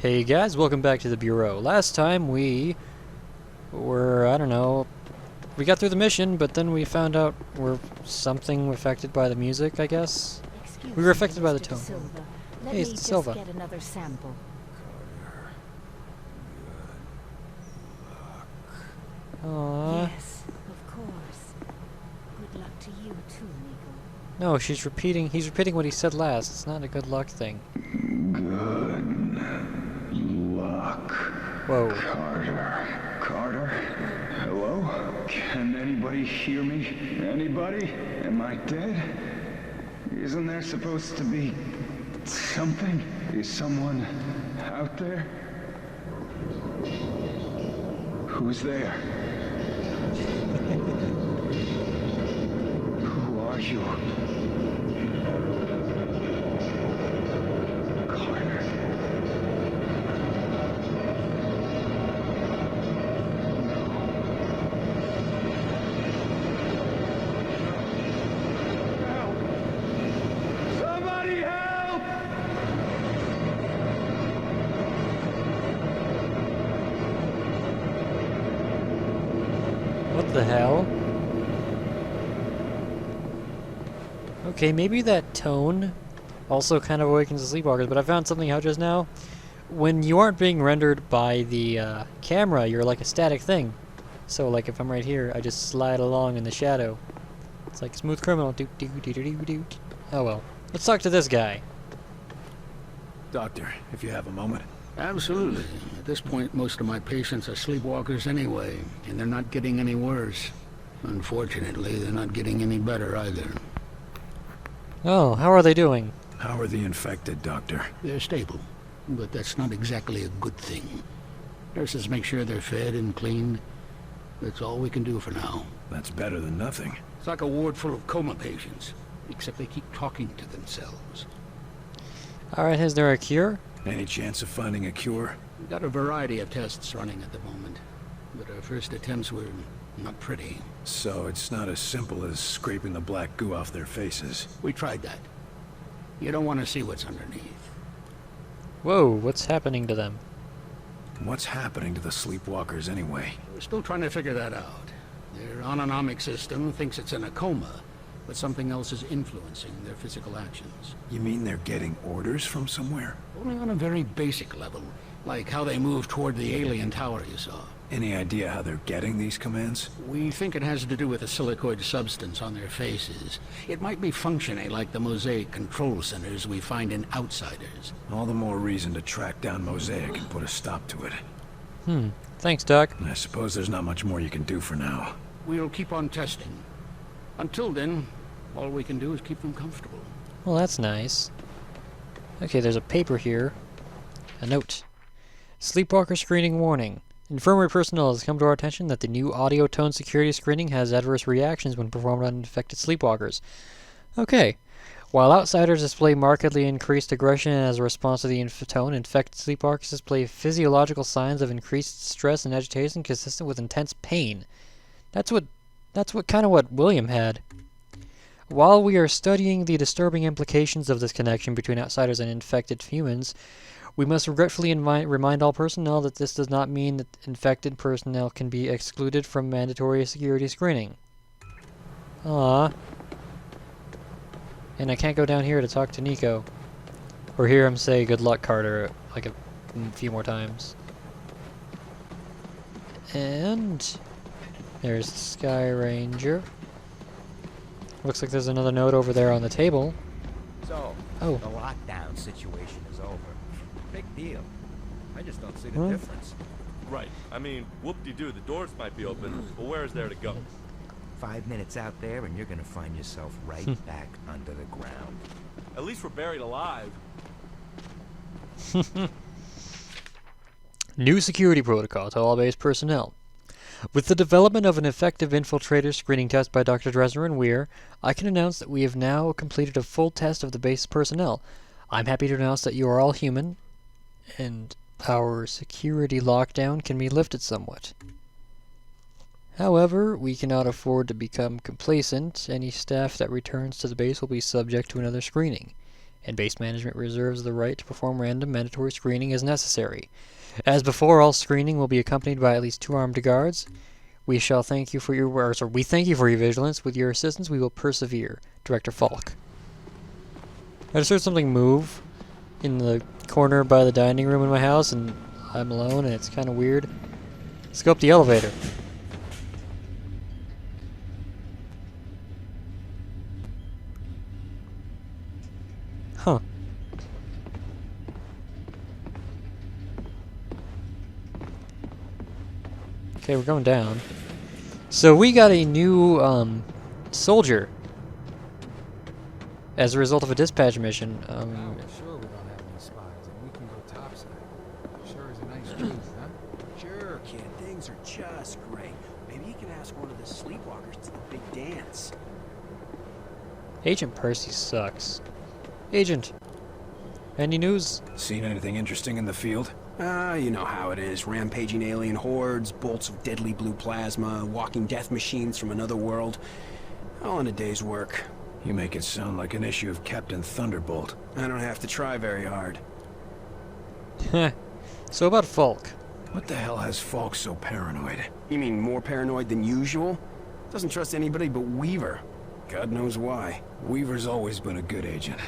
Hey guys, welcome back to the Bureau. Last time we were, I don't know, we got through the mission, but then we found out we're something affected by the music, I guess. Excuse We were affected me, by the Mr. tone. Silva. Let Hey, me it's just Silva. get another sample. Aww. Yes, of course. Good luck to you too, Nico. No, he's repeating what he said last. It's not a good luck thing. Good luck. Whoa. Carter. Carter? Hello? Can anybody hear me? Anybody? Am I dead? Isn't there supposed to be something? Is someone out there? Who's there? Who are you? Carter. Help! Somebody help! What the hell? Okay, maybe that tone also kind of awakens the sleepwalkers, but I found something out just now. When you aren't being rendered by the camera, you're like a static thing. So, like, if I'm right here, I just slide along in the shadow. It's like Smooth Criminal. Doot, doot, doot, doot, doot. Oh well. Let's talk to this guy. Doctor, if you have a moment. Absolutely. At this point, most of my patients are sleepwalkers anyway, and they're not getting any worse. Unfortunately, they're not getting any better either. Oh, how are they doing? How are the infected, Doctor? They're stable, but that's not exactly a good thing. Nurses make sure they're fed and cleaned. That's all we can do for now. That's better than nothing. It's like a ward full of coma patients, except they keep talking to themselves. Alright, is there a cure? Any chance of finding a cure? We've got a variety of tests running at the moment, but our first attempts were not pretty. So it's not as simple as scraping the black goo off their faces. We tried that. You don't want to see what's underneath. Whoa, what's happening to them? What's happening to the sleepwalkers anyway? We're still trying to figure that out. Their autonomic system thinks it's in a coma, but something else is influencing their physical actions. You mean they're getting orders from somewhere? Only on a very basic level, like how they move toward the alien tower you saw. Any idea how they're getting these commands? We think it has to do with a silicoid substance on their faces. It might be functioning like the Mosaic control centers we find in Outsiders. All the more reason to track down Mosaic and put a stop to it. Thanks, Doc. I suppose there's not much more you can do for now. We'll keep on testing. Until then, all we can do is keep them comfortable. Well, that's nice. Okay, there's a paper here. A note. Sleepwalker screening warning. Infirmary personnel has come to our attention that the new audio tone security screening has adverse reactions when performed on infected sleepwalkers. Okay. While outsiders display markedly increased aggression as a response to the tone, infected sleepwalkers display physiological signs of increased stress and agitation consistent with intense pain. That's what kind of what William had. While we are studying the disturbing implications of this connection between outsiders and infected humans, we must regretfully remind all personnel that this does not mean that infected personnel can be excluded from mandatory security screening. Ah. And I can't go down here to talk to Nico. Or hear him say good luck, Carter, like a few more times. And there's the Sky Ranger. Looks like there's another note over there on the table. So, Oh. the lockdown situation is over. Big deal. I just don't see the Huh? difference. Right. I mean, whoop-de-doo, the doors might be open, but where is there to go? 5 minutes out there and you're gonna find yourself right back under the ground. At least we're buried alive. New security protocol to all base personnel. With the development of an effective infiltrator screening test by Dr. Dresner and Weir, I can announce that we have now completed a full test of the base personnel. I'm happy to announce that you are all human, and our security lockdown can be lifted somewhat. However, we cannot afford to become complacent. Any staff that returns to the base will be subject to another screening. and base management reserves the right to perform random mandatory screening as necessary. As before, all screening will be accompanied by at least 2 armed guards. We thank you for your vigilance. With your assistance, we will persevere. Director Falk. I just heard something move in the corner by the dining room in my house, and I'm alone, and it's kind of weird. Let's go up the elevator. Huh. Okay, we're going down. So we got a new soldier as a result of a dispatch mission. Now we're sure we don't have any spies, and we can go topside. Sure is a nice truth, huh? Sure, kid. Things are just great. Maybe you can ask one of the sleepwalkers to the big dance. Agent Percy sucks. Agent, any news? Seen anything interesting in the field? You know how it is. Rampaging alien hordes, bolts of deadly blue plasma, walking death machines from another world. All in a day's work. You make it sound like an issue of Captain Thunderbolt. I don't have to try very hard. So about Falk. What the hell has Falk so paranoid? You mean more paranoid than usual? Doesn't trust anybody but Weaver. God knows why. Weaver's always been a good agent.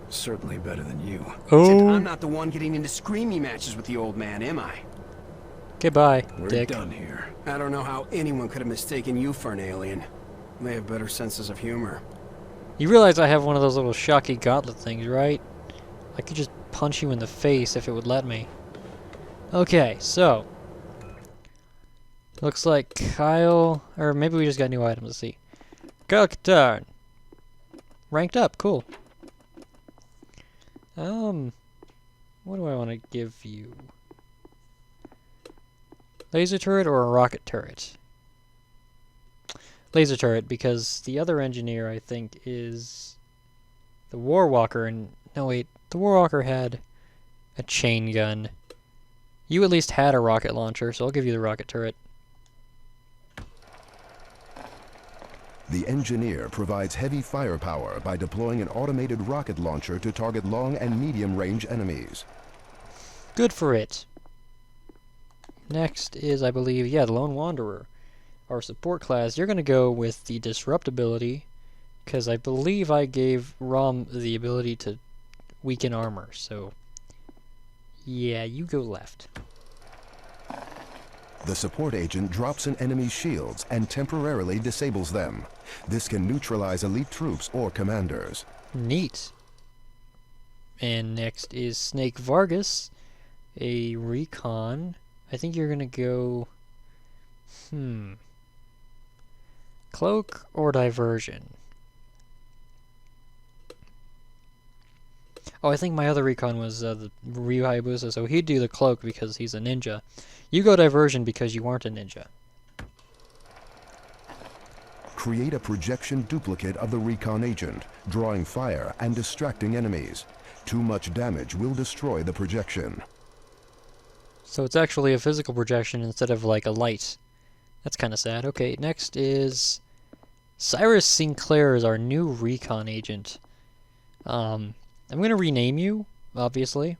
Certainly better than you. Except I'm not the one getting into screamy matches with the old man, am I? Okay, bye, We're Dick. done here. I don't know how anyone could have mistaken you for an alien. They have better senses of humor. You realize I have one of those little shocky gauntlet things, right? I could just punch you in the face if it would let me. Okay, so. Looks like Kyle, or maybe we just got new items, let's see. Kyle Katarn. Ranked up, cool. What do I want to give you? Laser turret or a rocket turret? Laser turret, because the other engineer, I think, is the Warwalker, and no wait, the Warwalker had a chain gun. You at least had a rocket launcher, so I'll give you the rocket turret. The engineer provides heavy firepower by deploying an automated rocket launcher to target long and medium-range enemies. Good for it. Next is, I believe, yeah, the Lone Wanderer. Our support class, you're going to go with the Disrupt ability, because I believe I gave Rom the ability to weaken armor, so yeah, you go left. The support agent drops an enemy's shields and temporarily disables them. This can neutralize elite troops or commanders. Neat. And next is Snake Vargas, a Recon. I think you're gonna go... Cloak or Diversion? Oh, I think my other Recon was the Ryu Hayabusa, so he'd do the Cloak because he's a ninja. You go Diversion because you aren't a ninja. Create a projection duplicate of the Recon agent, drawing fire and distracting enemies. Too much damage will destroy the projection. So it's actually a physical projection instead of like a light. That's kind of sad. Okay, next is Cyrus Sinclair is our new Recon agent. I'm going to rename you, obviously.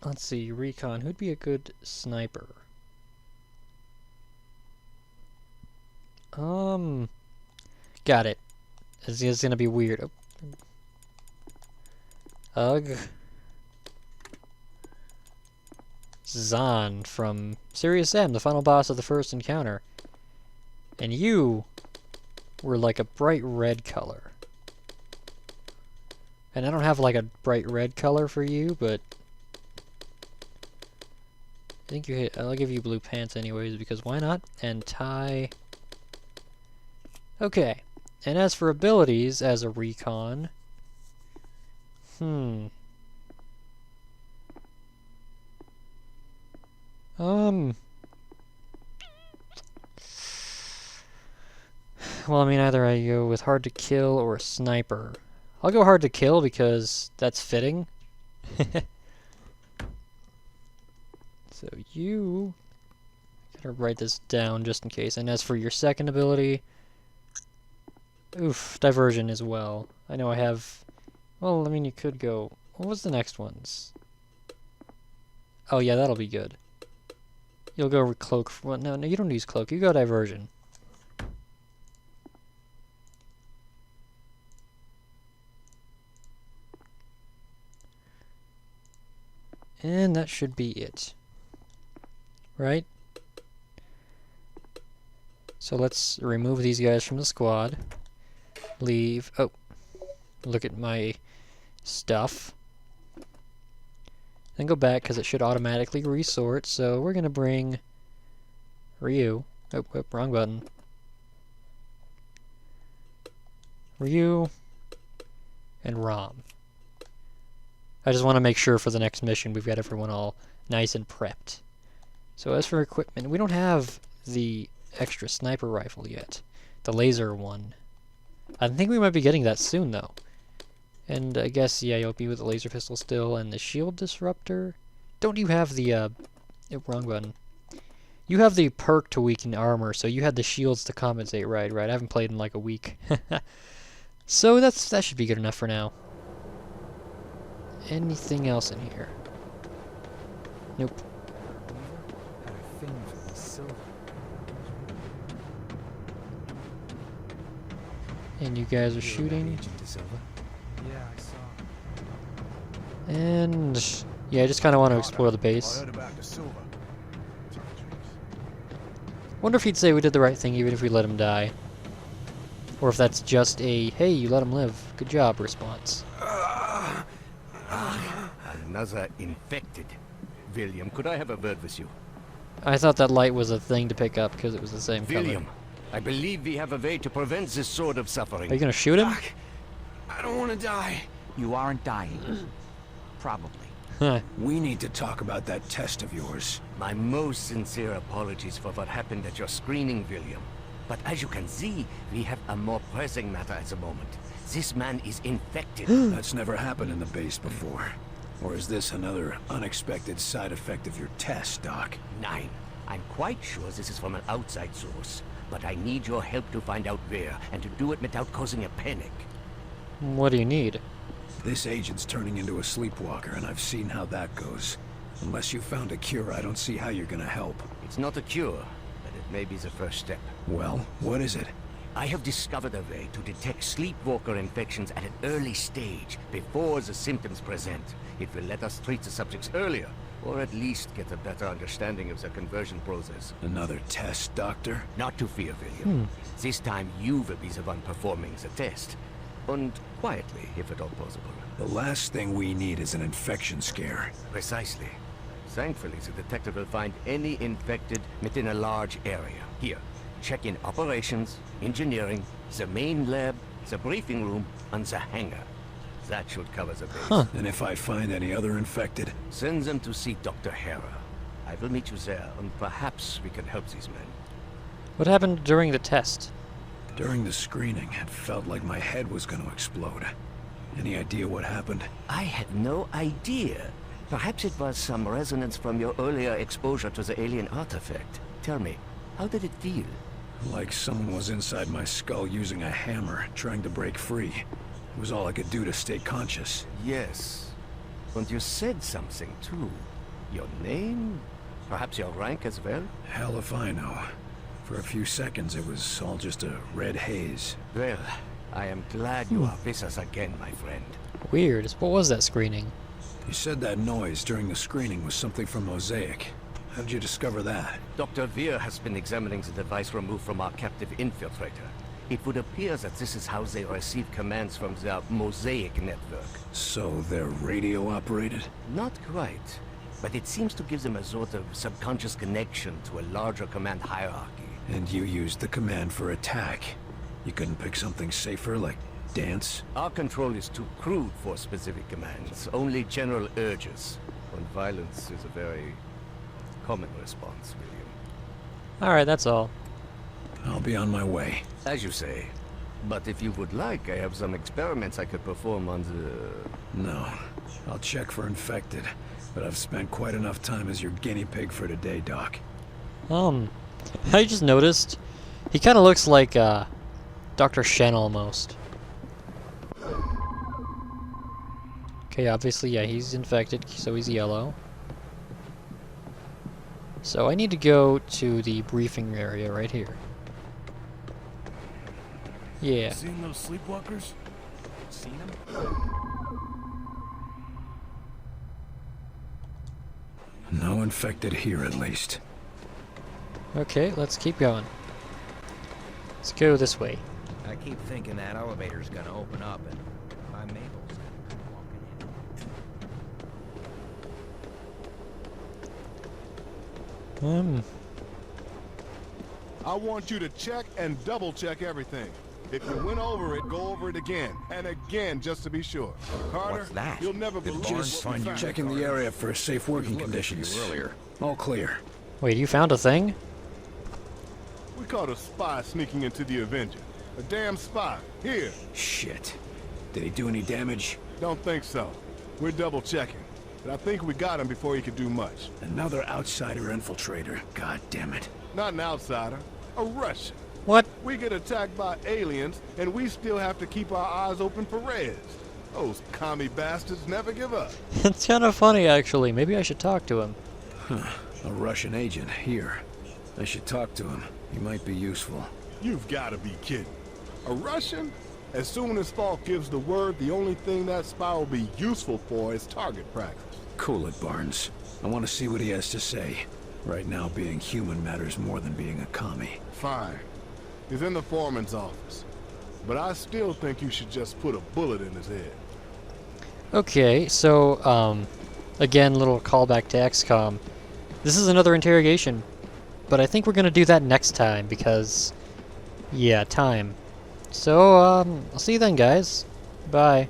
Let's see, Recon. Who'd be a good sniper? Got it. This is going to be weird. Ugh. Zahn from Serious M, the final boss of the first encounter. And you were like a bright red color. And I don't have like a bright red color for you, but I think you hit. I'll give you blue pants anyways, because why not? And tie. Okay. And as for abilities, as a Recon, well, I mean, either I go with hard to kill or sniper. I'll go hard to kill because that's fitting. So you gotta write this down just in case. And as for your second ability, Oof, diversion as well. I know I have... Well, I mean, you could go... What was the next ones? Oh, yeah, that'll be good. You'll go with cloak. Well, no, you don't use cloak. You go diversion. And that should be it. Right? So let's remove these guys from the squad. Leave. Oh. Look at my stuff. Then go back because it should automatically resort. So we're going to bring Ryu. Oh, wrong button. Ryu and Rom. I just want to make sure for the next mission we've got everyone all nice and prepped. So as for equipment, we don't have the extra sniper rifle yet. The laser one. I think we might be getting that soon though. And I guess, yeah, you'll be with the laser pistol still, and the shield disruptor. Don't you have the, wrong button. You have the perk to weaken armor, so you had the shields to compensate, right? I haven't played in like a week. So that should be good enough for now. Anything else in here? Nope. Had a thing for the silver. And you guys are You're shooting. Agent De Silva. Yeah, I saw. And yeah, I just kind of want to explore the base. Wonder if he'd say we did the right thing even if we let him die. Or if that's just a, hey, you let him live. Good job response. Another infected. William, could I have a word with you? I thought that light was a thing to pick up because it was the same William, color. I believe we have a way to prevent this sort of suffering. Are you gonna shoot him? Doc, I don't want to die. You aren't dying. Probably. Huh. We need to talk about that test of yours. My most sincere apologies for what happened at your screening, William. But as you can see, we have a more pressing matter at the moment. This man is infected. That's never happened in the base before. Or is this another unexpected side effect of your test, Doc? Nine. I'm quite sure this is from an outside source. But I need your help to find out where, and to do it without causing a panic. What do you need? This agent's turning into a sleepwalker, and I've seen how that goes. Unless you found a cure, I don't see how you're gonna help. It's not a cure, but it may be the first step. Well, what is it? I have discovered a way to detect sleepwalker infections at an early stage, before the symptoms present. It will let us treat the subjects earlier, or at least get a better understanding of the conversion process. Another test, Doctor? Not to fear, William. This time you will be the one performing the test. And quietly, if at all possible. The last thing we need is an infection scare. Precisely. Thankfully, the detector will find any infected within a large area. Here, check in operations, engineering, the main lab, the briefing room, and the hangar. That should cover the base. And if I find any other infected? Send them to see Dr. Hera. I will meet you there, and perhaps we can help these men. What happened during the test? During the screening, it felt like my head was going to explode. Any idea what happened? I had no idea. Perhaps it was some resonance from your earlier exposure to the alien artifact. Tell me, how did it feel? Like someone was inside my skull using a hammer, trying to break free. It was all I could do to stay conscious. Yes. And you said something, too. Your name? Perhaps your rank as well? Hell if I know. For a few seconds, it was all just a red haze. Well, I am glad you are with us again, my friend. Weird. What was that screening? You said that noise during the screening was something from Mosaic. How did you discover that? Dr. Veer has been examining the device removed from our captive infiltrator. It would appear that this is how they receive commands from their Mosaic network. So they're radio operated? Not quite. But it seems to give them a sort of subconscious connection to a larger command hierarchy. And you used the command for attack. You couldn't pick something safer, like dance? Our control is too crude for specific commands, only general urges. And violence is a very common response, William. Alright, that's all. I'll be on my way. As you say. But if you would like, I have some experiments I could perform on the... No. I'll check for infected. But I've spent quite enough time as your guinea pig for today, Doc. I just noticed he kind of looks like Dr. Shen almost. Okay, obviously, yeah, he's infected, so he's yellow. So I need to go to the briefing area right here. Yeah. Seen those sleepwalkers? Seen him? No infected here, at least. Okay, let's keep going. Let's go this way. I keep thinking that elevator's gonna open up and my Mabel's walking in. I want you to check and double check everything. If you went over it, go over it again and again, just to be sure. Carter, What's that? you'll never believe Just what we found. checking the area for safe working conditions. All clear. Wait, you found a thing? We caught a spy sneaking into the Avenger. A damn spy. Here. Shit. Did he do any damage? Don't think so. We're double checking. But I think we got him before he could do much. Another outsider infiltrator. God damn it. Not an outsider. A Russian. What? We get attacked by aliens, and we still have to keep our eyes open for Reds. Those commie bastards never give up. It's kind of funny, actually. Maybe I should talk to him. Huh. A Russian agent here. I should talk to him. He might be useful. You've got to be kidding. A Russian? As soon as Falk gives the word, the only thing that spy will be useful for is target practice. Cool it, Barnes. I want to see what he has to say. Right now, being human matters more than being a commie. Fine. He's in the foreman's office. But I still think you should just put a bullet in his head. Okay, so, again, little callback to XCOM. This is another interrogation, but I think we're gonna do that next time, because, yeah, time. So, I'll see you then, guys. Bye.